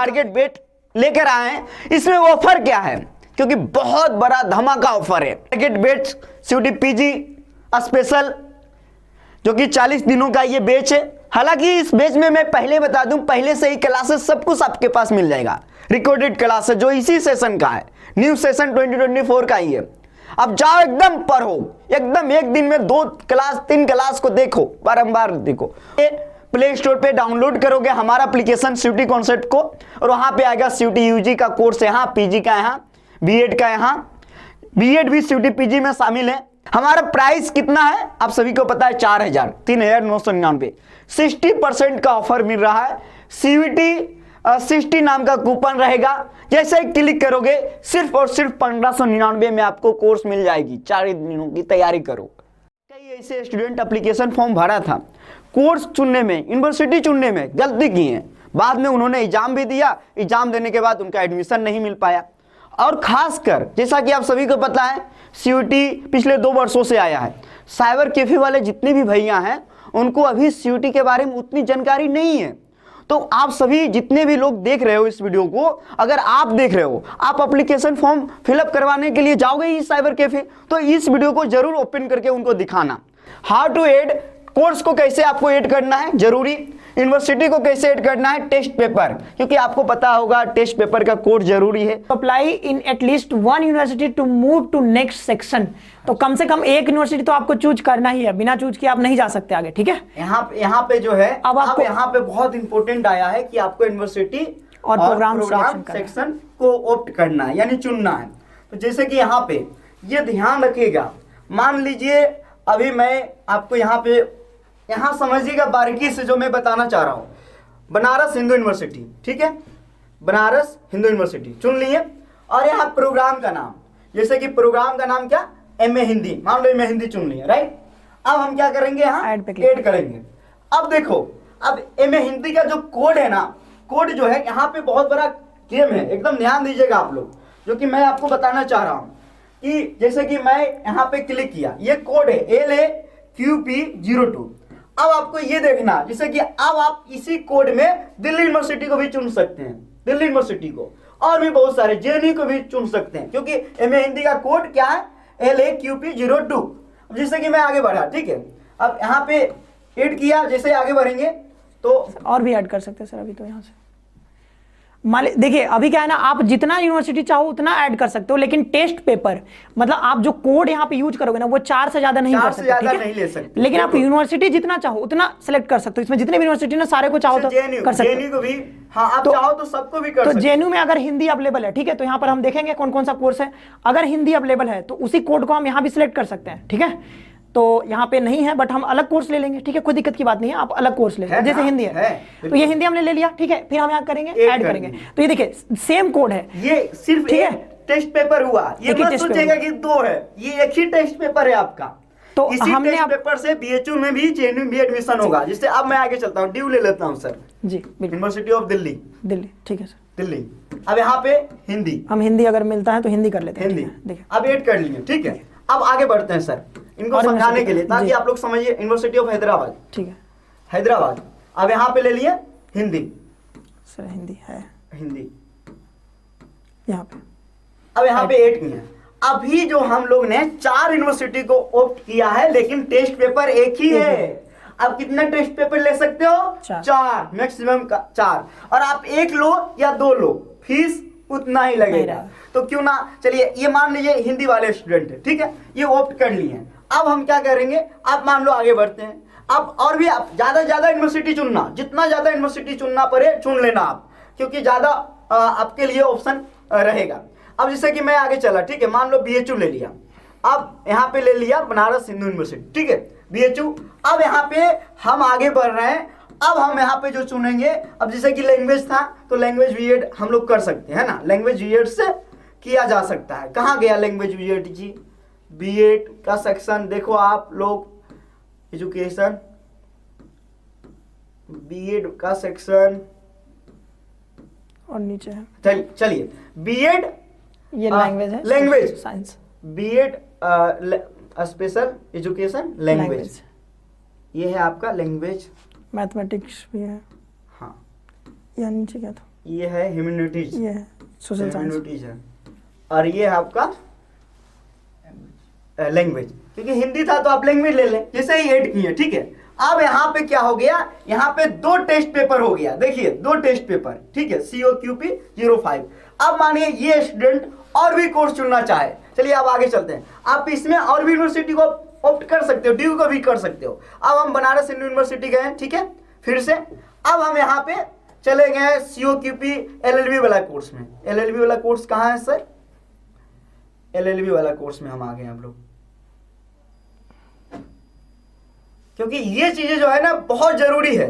Target बेट लेकर आए हैं। इसमें ऑफर क्या है, क्योंकि बहुत बड़ा धमाका ऑफर है। टारगेट बेट सीयूटी पीजी स्पेशल, जो कि 40 दिनों का ये बैच है। हालांकि इस बैच में मैं पहले बता दूं, पहले से ही क्लासेस सब कुछ आपके पास मिल जाएगा। रिकॉर्डेड क्लास है जो इसी सेशन का है, न्यू सेशन 2024 का ही है। अब जाओ एकदम पढ़ो, एकदम एक दिन में 2 क्लास 3 क्लास को देखो, बारंबार देखो। प्ले स्टोर पे डाउनलोड करोगे हमारा एप्लीकेशन सीयूटी कॉन्सेप्ट को, और वहां पे आएगा सीयूटी यूजी का कोर्स यहाँ, पीजी का यहाँ, बीएड का यहाँ, बीएड भी सीयूटी पीजी में शामिल है। हमारा प्राइस कितना है आप सभी को पता है, 3,999। 60% का ऑफर मिल रहा है। सीयूटी 60 नाम का कूपन रहेगा, जैसे ही क्लिक करोगे सिर्फ और सिर्फ 1599 में आपको कोर्स मिल जाएगी। 4 दिनों की तैयारी करो। कई ऐसे स्टूडेंट एप्लीकेशन फॉर्म भरा था, कोर्स चुनने में, यूनिवर्सिटी चुनने में गलती की है, बाद में उन्होंने एग्जाम भी दिया, एग्जाम देने के बाद उनका एडमिशन नहीं मिल पाया। और खासकर जैसा कि आप सभी को पता है, सीयूटी पिछले 2 वर्षों से आया है। साइबर कैफे वाले जितने भी भैया हैं उनको अभी सीयूटी के बारे में उतनी जानकारी नहीं है। तो आप सभी जितने भी लोग देख रहे हो इस वीडियो को, अगर आप देख रहे हो, आप एप्लीकेशन फॉर्म फिलअप करवाने के लिए जाओगे इस साइबर कैफे, तो इस वीडियो को जरूर ओपन करके उनको दिखाना। हाउ टू ऐड, कोर्स को कैसे आपको ऐड करना है जरूरी, यूनिवर्सिटी को कैसे ऐड करना है, टेस्ट पेपर, क्योंकि आपको पता होगा टेस्ट पेपर का कोड जरूरी है। Apply in at least 1 university to move to next section. तो कम से कम 1 यूनिवर्सिटी तो आपको चूज करना ही है, बिना चूज किए आप नहीं जा सकते आगे, ठीक है। यहाँ पे जो है अब आपको यहाँ पे बहुत इंपॉर्टेंट आया है कि आपको यूनिवर्सिटी और प्रोग्राम सेक्शन को ऑप्ट करना है, यानी चुनना है। तो जैसे कि यहाँ पे ये ध्यान रखिएगा, मान लीजिए अभी मैं आपको यहाँ समझिएगा बारीकी से जो मैं बताना चाह रहा हूँ। बनारस हिंदू यूनिवर्सिटी, ठीक है, बनारस हिंदू यूनिवर्सिटी चुन लिए, और यहाँ प्रोग्राम का नाम, जैसे कि प्रोग्राम का नाम क्या, एमए हिंदी, मान लो एमए हिंदी चुन लिए, राइट। अब हम क्या करेंगे, यहाँ ऐड करेंगे। अब देखो, अब एमए हिंदी का जो कोड है ना, कोड जो है यहाँ पे बहुत बड़ा गेम है, एकदम ध्यान दीजिएगा आप लोग, जो कि मैं आपको बताना चाह रहा हूँ। कि जैसे कि मैं यहाँ पे क्लिक किया, ये कोड है LAQP02। अब आपको ये देखना, जैसे कि अब आप इसी कोड में दिल्ली यूनिवर्सिटी को भी चुन सकते हैं, दिल्ली यूनिवर्सिटी को, और भी बहुत सारे JNU को भी चुन सकते हैं, क्योंकि एमए हिंदी का कोड क्या है, LAQP02। जैसे कि मैं आगे बढ़ा, ठीक है, अब यहाँ पे ऐड किया, जैसे आगे बढ़ेंगे तो और भी ऐड कर सकते हैं सर। अभी तो यहाँ से देखिए, अभी क्या है ना, आप जितना यूनिवर्सिटी चाहो उतना ऐड कर सकते हो, लेकिन टेस्ट पेपर मतलब आप जो कोड यहाँ पे यूज करोगे ना, वो 4 से ज्यादा नहीं कर सकते, ठीक है? नहीं ले सकते। लेकिन आप यूनिवर्सिटी जितना चाहो उतना सेलेक्ट कर सकते हो। इसमें जितने भी यूनिवर्सिटी ना, सारे को चाहो तो कर सकते हो। को भी, हाँ, आप चाहो तो सबको भी कर सकते हो। JNU में अगर हिंदी अवेलेबल है, ठीक है, तो यहाँ पर हम देखेंगे कौन कौन सा कोर्स है। अगर हिंदी अवेलेबल है तो उसी कोड को हम यहाँ भी सिलेक्ट कर सकते हैं, ठीक है। तो यहाँ पे नहीं है, बट हम अलग कोर्स ले लेंगे, ठीक है, कोई दिक्कत की बात नहीं है, आप अलग कोर्स ले लेंगे। जैसे हिंदी है तो ये हिंदी हमने ले लिया, ठीक है, फिर हम यहाँ करेंगे ऐड करेंगे। तो ये देखिए सेम कोड है, ये सिर्फ ठीक है, टेस्ट पेपर हुआ, ये मत सोचिएगा कि 2 है, ये एक ही टेस्ट पेपर है आपका। तो इसी हमने टेस्ट पेपर से BHU में भी JNU में भी एडमिशन होगा। जिससे अब मैं आगे चलता हूँ, ड्यू ले लेता हूँ sir ji, university of Delhi, ठीक है सर, दिल्ली। अब यहाँ पे हिंदी, हम हिंदी अगर मिलता है तो हिंदी कर लेते हैं, हिंदी देखिए अब ऐड कर लिए, ठीक है। अब आगे बढ़ते हैं सर, इनको समझाने के लिए, ताकि आप लोग समझिए। यूनिवर्सिटी ऑफ हैदराबाद, ठीक है, हैदराबाद। अब यहाँ पे ले लिए हिंदी, सर हिंदी है, हिंदी यहाँ पे। अब यहाँ पे ऐड किया। अभी जो हम लोग ने 4 यूनिवर्सिटी को ऑप्ट किया है, लेकिन टेस्ट पेपर एक ही है। अब कितने टेस्ट पेपर ले सकते हो, 4, मैक्सिमम 4, और आप 1 लो या 2 लो, फीस उतना ही लगेगा। तो क्यों ना, चलिए ये मान लीजिए हिंदी वाले स्टूडेंट है, ठीक है, ये ऑप्ट कर लिए हैं। अब हम क्या करेंगे, आप मान लो आगे बढ़ते हैं। अब और भी आप ज्यादा यूनिवर्सिटी चुनना, जितना ज्यादा यूनिवर्सिटी चुनना पड़े चुन लेना आप, क्योंकि ज्यादा आपके लिए ऑप्शन रहेगा। अब जैसे कि मैं आगे चला, ठीक है, मान लो BHU ले लिया, अब यहाँ पे ले लिया बनारस हिंदू यूनिवर्सिटी, ठीक है, BHU। अब यहाँ पे हम आगे बढ़ रहे हैं। अब हम यहाँ पे जो चुनेंगे, अब जैसे कि लैंग्वेज था तो लैंग्वेज बीएड हम लोग कर सकते हैं ना, लैंग्वेज बीएड से किया जा सकता है। कहाँ गया लैंग्वेज बीएड जी, बीएड का सेक्शन देखो आप लोग, एजुकेशन बीएड का सेक्शन, और नीचे है, चलिए बीएड, ये लैंग्वेज है, language science, B Ed special education language, ये है आपका लैंग्वेज। मैथमेटिक्स भी है, हाँ, यहाँ नीचे क्या था, ये है ह्यूमैनिटीज, ये सोशल साइंस। ह्यूमैनिटीज है, और ये है आपका लैंग्वेज, क्योंकि हिंदी था तो आप लैंग्वेज ले लें, जैसे ही ऐड किए, ठीक है। अब यहाँ पे क्या हो गया, यहाँ पे 2 टेस्ट पेपर हो गया, देखिए 2 टेस्ट पेपर, ठीक है, COQP 05। अब मानिए ये स्टूडेंट और भी कोर्स चुनना चाहे, चलिए अब आगे चलते हैं। आप इसमें और भी यूनिवर्सिटी को ऑप्ट कर सकते हो, ड्यू को भी कर सकते हो। अब हम बनारस हिंदू यूनिवर्सिटी गए, ठीक है, फिर से अब हम यहाँ पे चले गए COQP LLB वाला कोर्स में। LLB वाला कोर्स कहाँ है सर? LLB वाला कोर्स में हम आ गए हम लोग, क्योंकि ये चीजें जो है ना बहुत जरूरी है,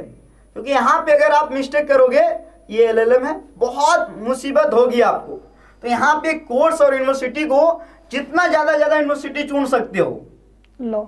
क्योंकि यहाँ पे अगर आप मिस्टेक करोगे, ये LLM है, बहुत मुसीबत होगी आपको। तो यहाँ पे कोर्स और यूनिवर्सिटी को जितना ज्यादा यूनिवर्सिटी चुन सकते हो, लॉ,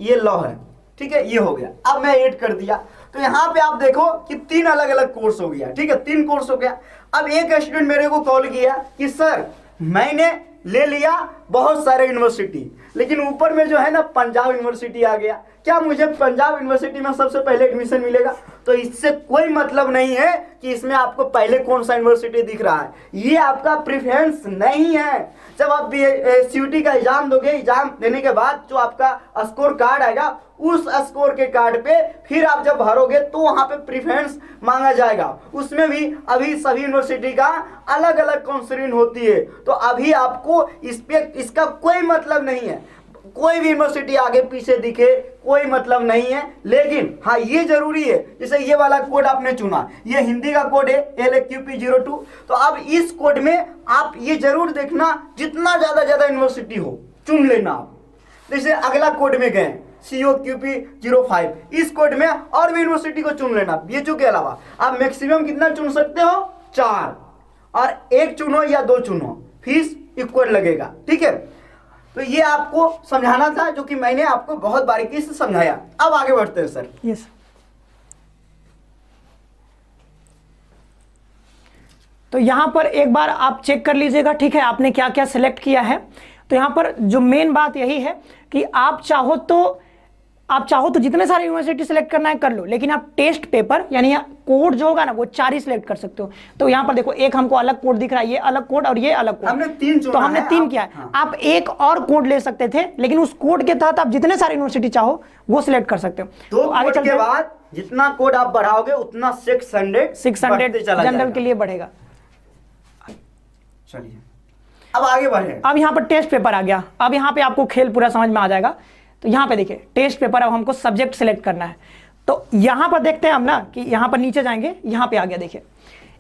ये लॉ है, ठीक है, ये हो गया। अब मैं ऐड कर दिया, तो यहाँ पे आप देखो कि 3 अलग अलग कोर्स हो गया, ठीक है, 3 कोर्स हो गया। अब एक स्टूडेंट मेरे को कॉल किया कि सर मैंने ले लिया बहुत सारे यूनिवर्सिटी, लेकिन ऊपर में जो है ना पंजाब यूनिवर्सिटी आ गया, क्या मुझे पंजाब यूनिवर्सिटी में सबसे पहले एडमिशन मिलेगा? तो इससे कोई मतलब नहीं है कि इसमें आपको पहले कौन सा यूनिवर्सिटी दिख रहा है, ये आपका प्रेफरेंस नहीं है। जब आप CUT का एग्जाम दोगे, एग्जाम देने के बाद जो आपका स्कोर कार्ड आएगा, उस स्कोर के कार्ड पे फिर आप जब भरोगे तो वहां पे प्रेफरेंस मांगा जाएगा। उसमें भी अभी सभी यूनिवर्सिटी का अलग अलग काउंसलिंग होती है, तो अभी आपको इस पे इसका कोई मतलब नहीं है। कोई भी यूनिवर्सिटी आगे पीछे दिखे कोई मतलब नहीं है, लेकिन हाँ ये जरूरी है, जैसे ये वाला कोड आपने चुना, ये हिंदी का कोड है LAQP02। तो अब इस कोड में आप ये जरूर देखना जितना ज्यादा यूनिवर्सिटी हो चुन लेना आप। जैसे अगला कोड में गए COQP 05, इस कोड में और भी यूनिवर्सिटी को चुन लेना। BHU के अलावा आप मैक्सिमम कितना चुन सकते हो? 4, और 1 चुनो या 2 चुनो, फीस इक्वल लगेगा, ठीक है। तो ये आपको समझाना था, जो कि मैंने आपको बहुत बारीकी से समझाया। अब आगे बढ़ते हैं सर। यस, तो यहां पर एक बार आप चेक कर लीजिएगा, ठीक है, आपने क्या क्या सिलेक्ट किया है। तो यहां पर जो मेन बात यही है कि आप चाहो तो जितने सारे यूनिवर्सिटी सिलेक्ट करना है कर लो, लेकिन आप टेस्ट पेपर यानी कोड जो होगा ना वो 4 ही सिलेक्ट कर सकते हो। तो यहाँ पर देखो, एक हमको अलग कोड दिख रहा है, ये अलग कोड और ये अलग कोड, हमने 3 चुना, तो हमने 3 किया है। हाँ। आप एक और कोड ले सकते थे, लेकिन उस कोड के तहत आप जितने सारे यूनिवर्सिटी चाहो वो सिलेक्ट कर सकते हो। तो आगे चलते के बाद जितना कोड आप बढ़ाओगे उतना 600 जनरल के लिए बढ़ेगा। चलिए अब आगे बढ़े। अब यहाँ पर टेस्ट पेपर आ गया। अब यहाँ पे आपको खेल पूरा समझ में आ जाएगा। तो यहाँ पे देखिए टेस्ट पेपर, अब हमको सब्जेक्ट सिलेक्ट करना है। तो यहाँ पर देखते हैं हम ना कि यहाँ पर नीचे जाएंगे, यहाँ पे आ गया, देखिए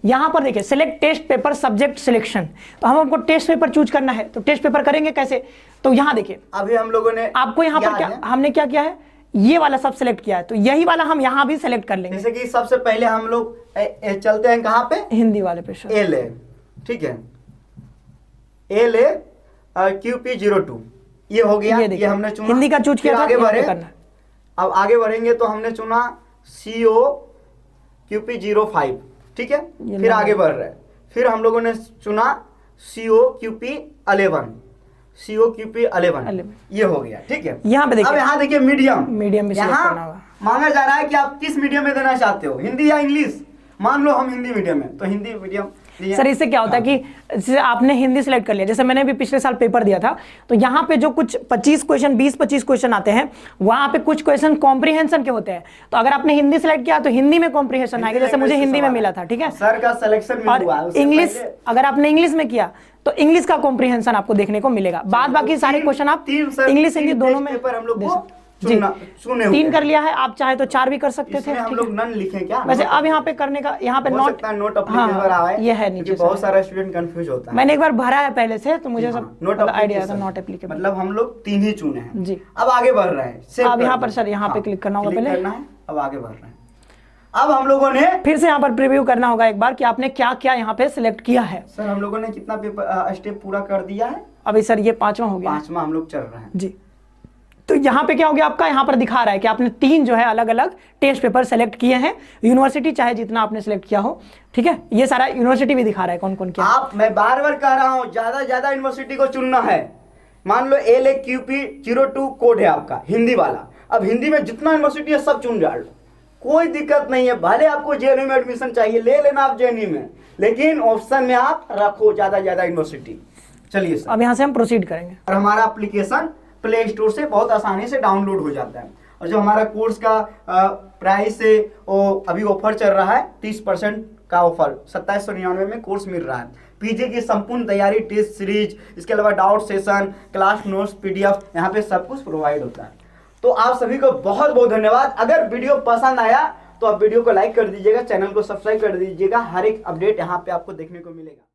यहाँ पर देखिए select test paper subject selection. तो हमको टेस्ट पेपर चूज करना है, तो टेस्ट पेपर करेंगे कैसे? तो यहाँ देखिए अभी हम लोगों ने आपको यहाँ पर क्या हमने क्या किया है, ये वाला सब सिलेक्ट किया है, तो यही वाला हम यहाँ भी सिलेक्ट कर लेंगे। जैसे कि सबसे पहले हम लोग चलते हैं कहाँ पे, हिंदी वाले पे, LA, ठीक है, LAQP02 ये हो गया, ये हमने चुना, हिंदी का चूज किया था, आगे बढ़े। करना। अब आगे बढ़ेंगे तो हमने चुना COQP05, ठीक है, फिर आगे बढ़ रहे हैं। फिर हम लोगों ने चुना COQP11, ये हो गया, ठीक है। यहाँ पे देखिए, अब यहाँ देखिए मीडियम भी यहाँ मांगा जा रहा है कि आप किस मीडियम में देना चाहते हो, हिंदी या इंग्लिश। मान लो हम हिंदी मीडियम में, तो हिंदी मीडियम। सर इससे क्या होता है कि जैसे आपने हिंदी सिलेक्ट कर लिया, जैसे मैंने भी पिछले साल पेपर दिया था, तो यहाँ पे जो कुछ 25 क्वेश्चन 20-25 क्वेश्चन आते हैं, वहाँ पे कुछ क्वेश्चन कॉम्प्रिहेंशन के होते हैं। तो अगर आपने हिंदी सिलेक्ट किया तो हिंदी में कॉम्प्रिहेंशन आएगा, जैसे मुझे हिंदी में मिला था, ठीक है सर का सिलेक्शन में हुआ। और इंग्लिश, अगर आपने इंग्लिश में किया तो इंग्लिश का कॉम्प्रिहेंशन आपको देखने को मिलेगा। बाद बाकी सारे क्वेश्चन आप इंग्लिश हिंदी दोनों में हम लोग को जी 3 कर लिया है। आप चाहे तो 4 भी कर सकते थे। हम लोग नन लिखें क्या वैसे? अब यहाँ पे करने का, यहाँ पे नोट एप्लीकेबल आया है, ये है नीचे, बहुत सारा स्टूडेंट कंफ्यूज होता है। मैंने एक बार भरा है पहले से, तो मुझे सब नोट आइडिया था, नॉट एप्लीकेबल। मतलब हम लोग 3 ही चुने हैं जी। अब आगे बढ़ रहे हैं। अब यहाँ पर सर यहाँ पे क्लिक करना होगा पहले, अब आगे बढ़ रहे हैं। अब हम लोगों ने फिर से यहाँ पर प्रीव्यू करना होगा एक बार कि आपने क्या क्या यहाँ पे सिलेक्ट किया है। सर हम लोगों ने कितना पेपर स्टेप पूरा कर दिया है? अभी सर ये 5वां हो गया, 5वां हम लोग चल रहे हैं जी। तो यहाँ पे क्या हो गया आपका, यहाँ पर दिखा रहा है कि आपने 3 जो है अलग अलग टेस्ट पेपर सेलेक्ट किए हैं। यूनिवर्सिटी चाहे जितना आपने सेलेक्ट किया हो, ठीक है, ये सारा यूनिवर्सिटी भी दिखा रहा है कौन कौन क्या। आप, मैं बार बार कह रहा हूँ, ज्यादा यूनिवर्सिटी को चुनना है। मान लो LAQP02 कोड है आपका हिंदी वाला, अब हिंदी में जितना यूनिवर्सिटी है सब चुन डाल लो, कोई दिक्कत नहीं है। भले आपको JNU में एडमिशन चाहिए, ले लेना आप JNU में, लेकिन ऑप्शन में आप रखो ज्यादा ज्यादा यूनिवर्सिटी। चलिए सर, अब यहाँ से हम प्रोसीड करेंगे। और हमारा एप्लीकेशन प्ले स्टोर से बहुत आसानी से डाउनलोड हो जाता है। और जो हमारा कोर्स का प्राइस है वो अभी ऑफर चल रहा है, 30% का ऑफर 2799 में कोर्स मिल रहा है। पीजी की संपूर्ण तैयारी, टेस्ट सीरीज, इसके अलावा doubt session, class notes, PDF यहाँ पे सब कुछ प्रोवाइड होता है। तो आप सभी को बहुत बहुत धन्यवाद। अगर वीडियो पसंद आया तो आप वीडियो को लाइक कर दीजिएगा, चैनल को सब्सक्राइब कर दीजिएगा। हर एक अपडेट यहाँ पे आपको देखने को मिलेगा।